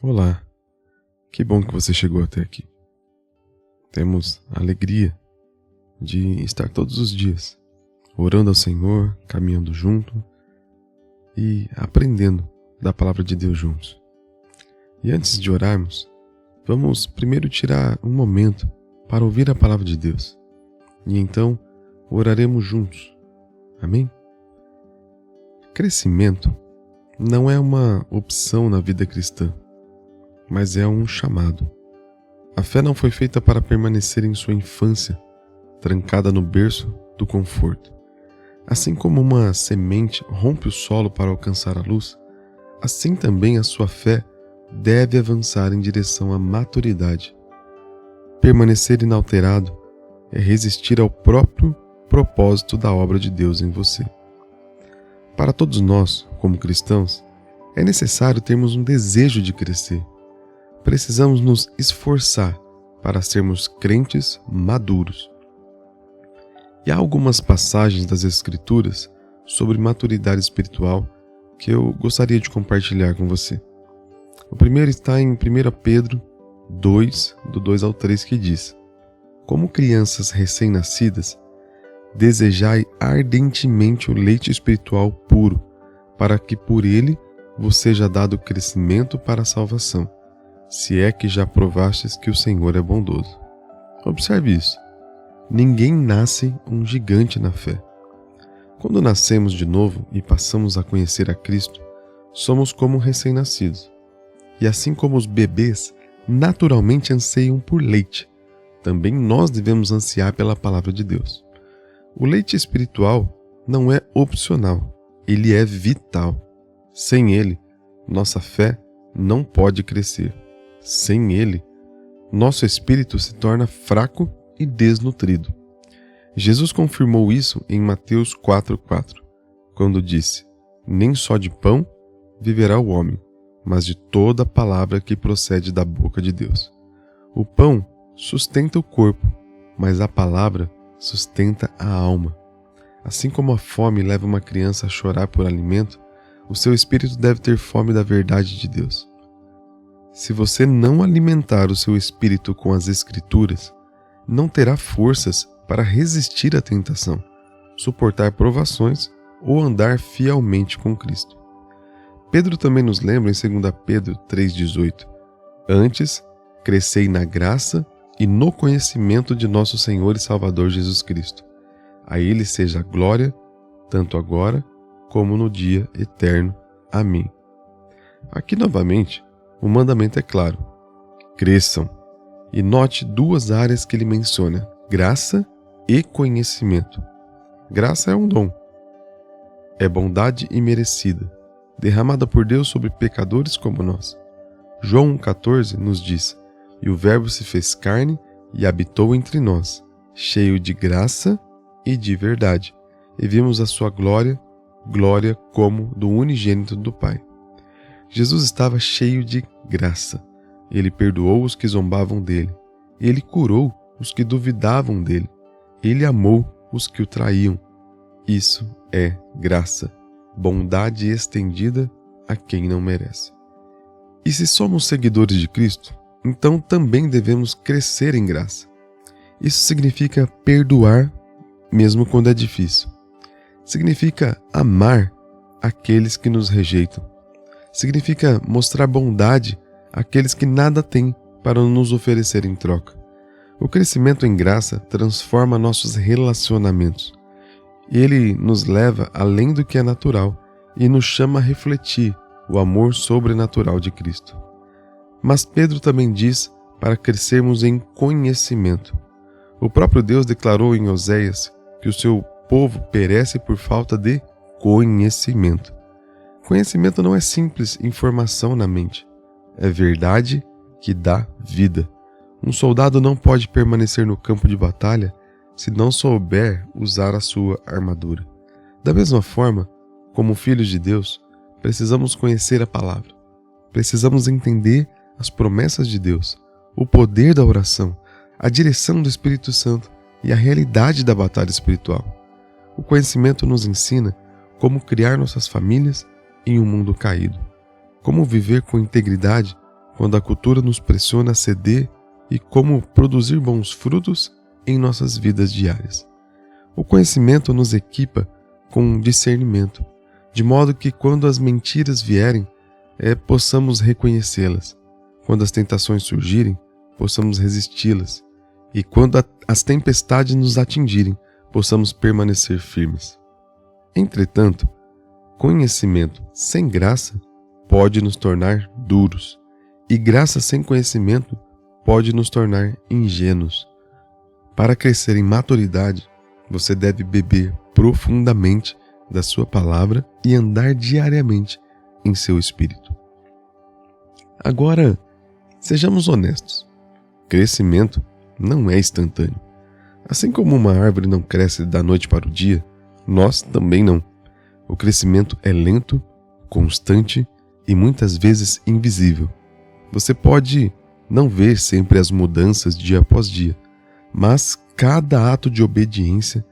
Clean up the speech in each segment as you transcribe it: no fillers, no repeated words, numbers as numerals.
Olá, que bom que você chegou até aqui. Temos a alegria de estar todos os dias orando ao Senhor, caminhando junto e aprendendo da palavra de Deus juntos. E antes de orarmos, vamos primeiro tirar um momento para ouvir a palavra de Deus. E então oraremos juntos. Amém? Crescimento não é uma opção na vida cristã, mas é um chamado. A fé não foi feita para permanecer em sua infância, trancada no berço do conforto. Assim como uma semente rompe o solo para alcançar a luz, assim também a sua fé deve avançar em direção à maturidade. Permanecer inalterado é resistir ao próprio propósito da obra de Deus em você. Para todos nós, como cristãos, é necessário termos um desejo de crescer. Precisamos nos esforçar para sermos crentes maduros. E há algumas passagens das Escrituras sobre maturidade espiritual que eu gostaria de compartilhar com você. O primeiro está em 1 Pedro 2, do 2 ao 3, que diz: Como crianças recém-nascidas, desejai ardentemente o leite espiritual puro, para que por ele vos seja dado crescimento para a salvação, se é que já provastes que o Senhor é bondoso. Observe isso. Ninguém nasce um gigante na fé. Quando nascemos de novo e passamos a conhecer a Cristo, somos como recém-nascidos. E assim como os bebês naturalmente anseiam por leite, também nós devemos ansiar pela palavra de Deus. O leite espiritual não é opcional, ele é vital. Sem ele, nossa fé não pode crescer. Sem ele, nosso espírito se torna fraco e desnutrido. Jesus confirmou isso em Mateus 4,4, quando disse: Nem só de pão viverá o homem, mas de toda palavra que procede da boca de Deus. O pão sustenta o corpo, mas a palavra sustenta a alma. Assim como a fome leva uma criança a chorar por alimento, o seu espírito deve ter fome da verdade de Deus. Se você não alimentar o seu espírito com as Escrituras, não terá forças para resistir à tentação, suportar provações ou andar fielmente com Cristo. Pedro também nos lembra em 2 Pedro 3,18: Antes, crescei na graça e no conhecimento de nosso Senhor e Salvador Jesus Cristo. A Ele seja a glória, tanto agora como no dia eterno. Amém. Aqui novamente, o mandamento é claro: cresçam. E note duas áreas que ele menciona: graça e conhecimento. Graça é um dom. É bondade imerecida, derramada por Deus sobre pecadores como nós. João 1,14 nos diz: E o Verbo se fez carne e habitou entre nós, cheio de graça e de verdade, e vimos a sua glória, glória como do unigênito do Pai. Jesus estava cheio de graça. Ele perdoou os que zombavam dele. Ele curou os que duvidavam dele. Ele amou os que o traíam. Isso é graça, bondade estendida a quem não merece. E se somos seguidores de Cristo, então também devemos crescer em graça. Isso significa perdoar mesmo quando é difícil. Significa amar aqueles que nos rejeitam. Significa mostrar bondade àqueles que nada têm para nos oferecer em troca. O crescimento em graça transforma nossos relacionamentos. Ele nos leva além do que é natural e nos chama a refletir o amor sobrenatural de Cristo. Mas Pedro também diz para crescermos em conhecimento. O próprio Deus declarou em Oséias que o seu povo perece por falta de conhecimento. Conhecimento não é simples informação na mente. É verdade que dá vida. Um soldado não pode permanecer no campo de batalha se não souber usar a sua armadura. Da mesma forma, como filhos de Deus, precisamos conhecer a palavra. Precisamos entender as promessas de Deus, o poder da oração, a direção do Espírito Santo e a realidade da batalha espiritual. O conhecimento nos ensina como criar nossas famílias em um mundo caído, como viver com integridade quando a cultura nos pressiona a ceder e como produzir bons frutos em nossas vidas diárias. O conhecimento nos equipa com discernimento, de modo que quando as mentiras vierem, possamos reconhecê-las. Quando as tentações surgirem, possamos resisti-las. E quando as tempestades nos atingirem, possamos permanecer firmes. Entretanto, conhecimento sem graça pode nos tornar duros, e graça sem conhecimento pode nos tornar ingênuos. Para crescer em maturidade, você deve beber profundamente da sua palavra e andar diariamente em seu espírito. Agora, sejamos honestos. Crescimento não é instantâneo. Assim como uma árvore não cresce da noite para o dia, nós também não. O crescimento é lento, constante e muitas vezes invisível. Você pode não ver sempre as mudanças dia após dia, mas cada ato de obediência,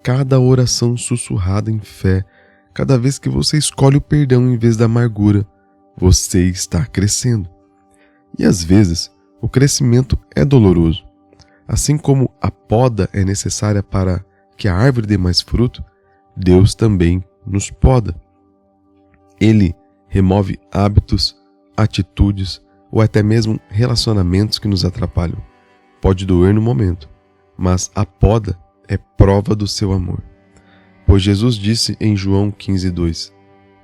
cada oração sussurrada em fé, cada vez que você escolhe o perdão em vez da amargura, você está crescendo. E às vezes, o crescimento é doloroso. Assim como a poda é necessária para que a árvore dê mais fruto, Deus também nos poda. Ele remove hábitos, atitudes ou até mesmo relacionamentos que nos atrapalham. Pode doer no momento, mas a poda é prova do seu amor. Pois Jesus disse em João 15:2: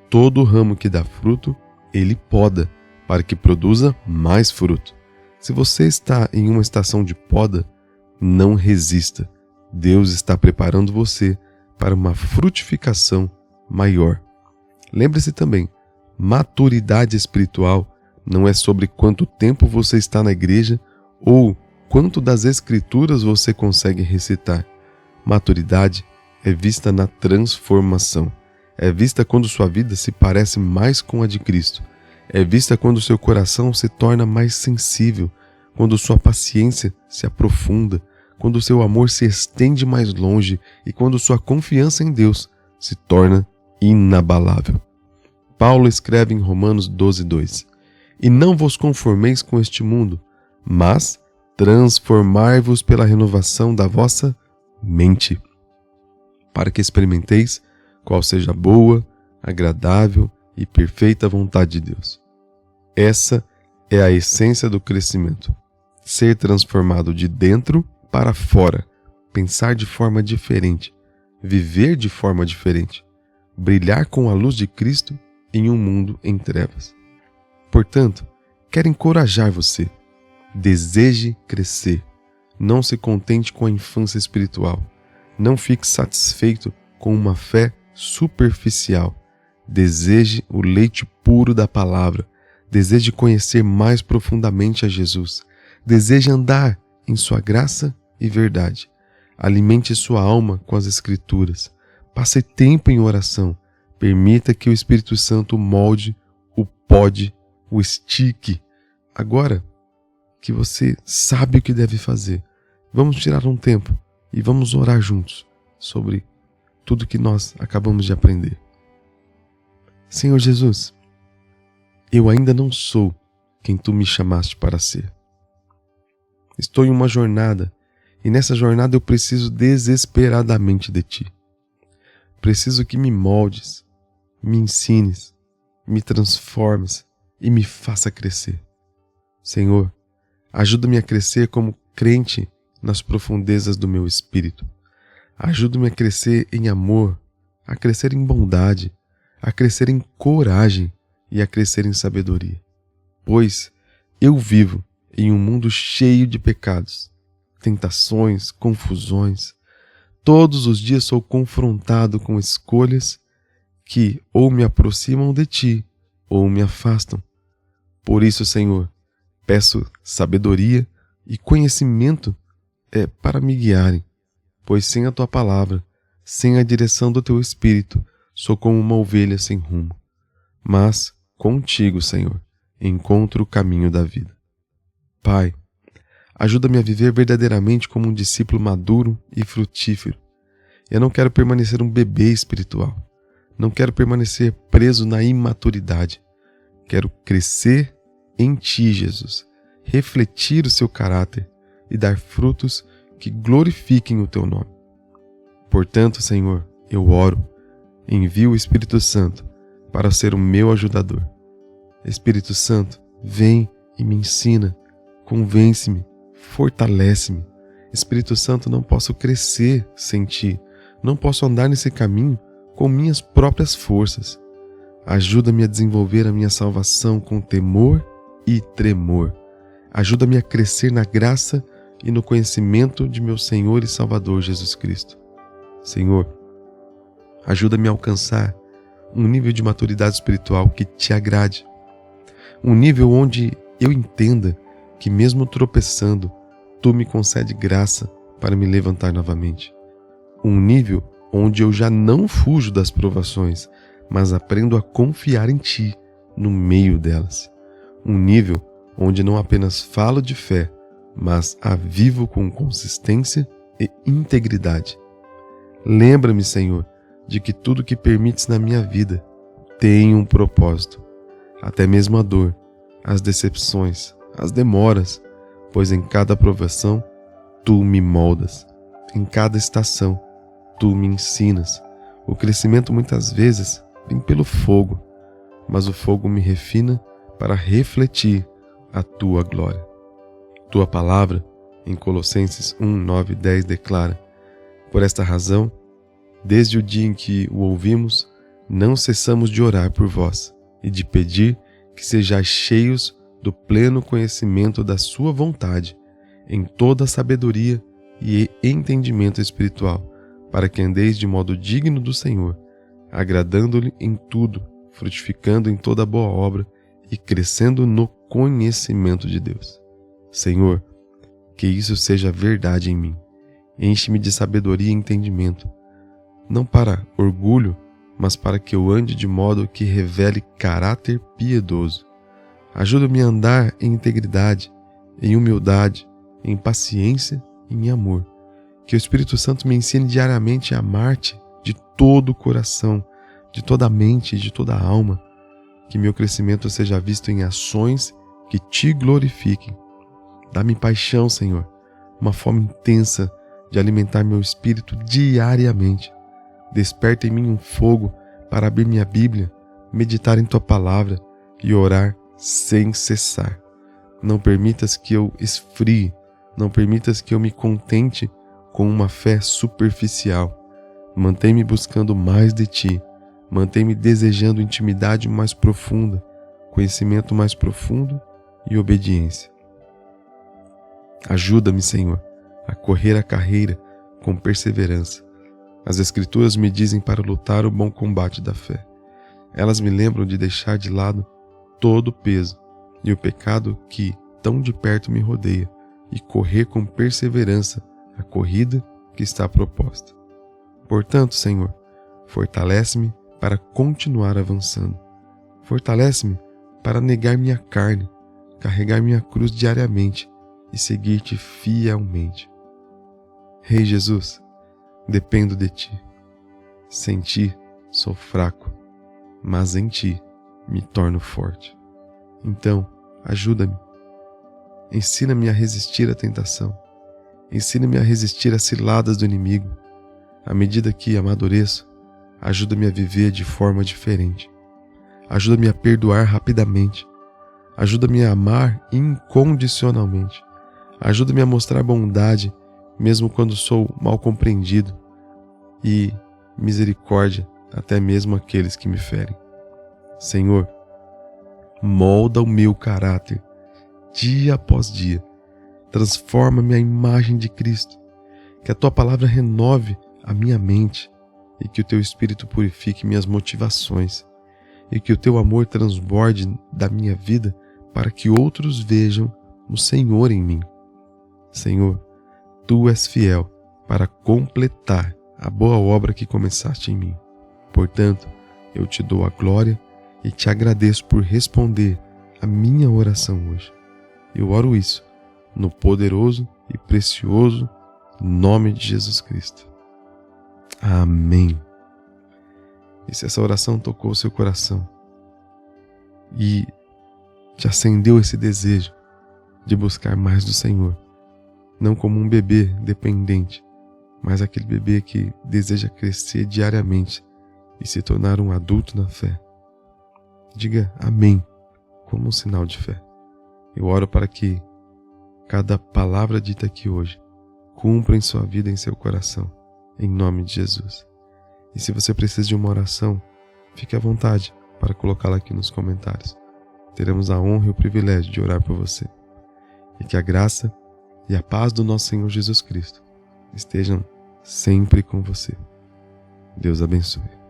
todo ramo que dá fruto, ele poda, para que produza mais fruto. Se você está em uma estação de poda, não resista. Deus está preparando você para uma frutificação maior. Lembre-se também, maturidade espiritual não é sobre quanto tempo você está na igreja ou quanto das escrituras você consegue recitar. Maturidade é vista na transformação. É vista quando sua vida se parece mais com a de Cristo. É vista quando seu coração se torna mais sensível, quando sua paciência se aprofunda, quando seu amor se estende mais longe e quando sua confiança em Deus se torna inabalável. Paulo escreve em Romanos 12:2: e não vos conformeis com este mundo, mas transformai-vos pela renovação da vossa mente, para que experimenteis qual seja a boa, agradável e perfeita vontade de Deus. Essa é a essência do crescimento. Ser transformado de dentro para fora, pensar de forma diferente, viver de forma diferente, brilhar com a luz de Cristo em um mundo em trevas. Portanto, quero encorajar você. Deseje crescer. Não se contente com a infância espiritual. Não fique satisfeito com uma fé superficial. Deseje o leite puro da palavra. Deseje conhecer mais profundamente a Jesus. Deseje andar em sua graça e verdade. Alimente sua alma com as Escrituras. Passe tempo em oração. Permita que o Espírito Santo molde, o pode, o estique. Agora que você sabe o que deve fazer, vamos tirar um tempo e vamos orar juntos sobre tudo que nós acabamos de aprender. Senhor Jesus, eu ainda não sou quem Tu me chamaste para ser. Estou em uma jornada e nessa jornada eu preciso desesperadamente de Ti. Preciso que me moldes, me ensines, me transformes e me faça crescer. Senhor, ajuda-me a crescer como crente nas profundezas do meu espírito. Ajuda-me a crescer em amor, a crescer em bondade, a crescer em coragem e a crescer em sabedoria. Pois eu vivo em um mundo cheio de pecados, tentações, confusões. Todos os dias sou confrontado com escolhas que ou me aproximam de Ti ou me afastam. Por isso, Senhor, peço sabedoria e conhecimento para me guiarem, pois sem a Tua palavra, sem a direção do Teu Espírito, sou como uma ovelha sem rumo. Mas, contigo, Senhor, encontro o caminho da vida. Pai, ajuda-me a viver verdadeiramente como um discípulo maduro e frutífero. Eu não quero permanecer um bebê espiritual. Não quero permanecer preso na imaturidade. Quero crescer em Ti, Jesus, refletir o Seu caráter e dar frutos que glorifiquem o Teu nome. Portanto, Senhor, eu oro, envio o Espírito Santo para ser o meu ajudador. Espírito Santo, vem e me ensina, convence-me, fortalece-me. Espírito Santo, não posso crescer sem Ti, não posso andar nesse caminho com minhas próprias forças. Ajuda-me a desenvolver a minha salvação com temor e tremor. Ajuda-me a crescer na graça e no conhecimento de meu Senhor e Salvador Jesus Cristo. Senhor, ajuda-me a alcançar um nível de maturidade espiritual que Te agrade. Um nível onde eu entenda que mesmo tropeçando, Tu me concede graça para me levantar novamente. Um nível onde eu já não fujo das provações, mas aprendo a confiar em Ti no meio delas. Um nível onde não apenas falo de fé, mas a vivo com consistência e integridade. Lembra-me, Senhor, de que tudo que permites na minha vida tem um propósito, até mesmo a dor, as decepções, as demoras, pois em cada provação Tu me moldas, em cada estação Tu me ensinas. O crescimento muitas vezes vem pelo fogo, mas o fogo me refina para refletir a Tua glória. Tua palavra, em Colossenses 1, 9 e 10, declara: por esta razão, desde o dia em que o ouvimos, não cessamos de orar por vós e de pedir que sejais cheios do pleno conhecimento da Sua vontade, em toda a sabedoria e entendimento espiritual, para que andeis de modo digno do Senhor, agradando-lhe em tudo, frutificando em toda boa obra e crescendo no conhecimento de Deus. Senhor, que isso seja verdade em mim. Enche-me de sabedoria e entendimento, não para orgulho, mas para que eu ande de modo que revele caráter piedoso. Ajuda-me a andar em integridade, em humildade, em paciência e em amor. Que o Espírito Santo me ensine diariamente a amar-Te de todo o coração, de toda a mente e de toda a alma. Que meu crescimento seja visto em ações que Te glorifiquem. Dá-me paixão, Senhor, uma fome intensa de alimentar meu espírito diariamente. Desperta em mim um fogo para abrir minha Bíblia, meditar em Tua palavra e orar sem cessar. Não permitas que eu esfrie, não permitas que eu me contente com uma fé superficial. Mantém-me buscando mais de Ti, mantém-me desejando intimidade mais profunda, conhecimento mais profundo e obediência. Ajuda-me, Senhor, a correr a carreira com perseverança. As Escrituras me dizem para lutar o bom combate da fé. Elas me lembram de deixar de lado todo o peso e o pecado que tão de perto me rodeia e correr com perseverança a corrida que está proposta. Portanto, Senhor, fortalece-me para continuar avançando. Fortalece-me para negar minha carne, carregar minha cruz diariamente e seguir-Te fielmente. Rei Jesus, dependo de Ti. Sem Ti sou fraco, mas em Ti me torno forte. Então, ajuda-me. Ensina-me a resistir à tentação. Ensina-me a resistir às ciladas do inimigo. À medida que amadureço, ajuda-me a viver de forma diferente. Ajuda-me a perdoar rapidamente. Ajuda-me a amar incondicionalmente. Ajuda-me a mostrar bondade, mesmo quando sou mal compreendido, e misericórdia até mesmo àqueles que me ferem. Senhor, molda o meu caráter dia após dia. Transforma-me à imagem de Cristo. Que a Tua palavra renove a minha mente e que o Teu Espírito purifique minhas motivações e que o Teu amor transborde da minha vida para que outros vejam o Senhor em mim. Senhor, Tu és fiel para completar a boa obra que começaste em mim. Portanto, eu Te dou a glória e Te agradeço por responder a minha oração hoje. Eu oro isso no poderoso e precioso nome de Jesus Cristo. Amém. E se essa oração tocou o seu coração e te acendeu esse desejo de buscar mais do Senhor, não como um bebê dependente, mas aquele bebê que deseja crescer diariamente e se tornar um adulto na fé. Diga amém, como um sinal de fé. Eu oro para que cada palavra dita aqui hoje cumpra em sua vida e em seu coração, em nome de Jesus. E se você precisa de uma oração, fique à vontade para colocá-la aqui nos comentários. Teremos a honra e o privilégio de orar por você. E que a graça e a paz do nosso Senhor Jesus Cristo estejam sempre com você. Deus abençoe.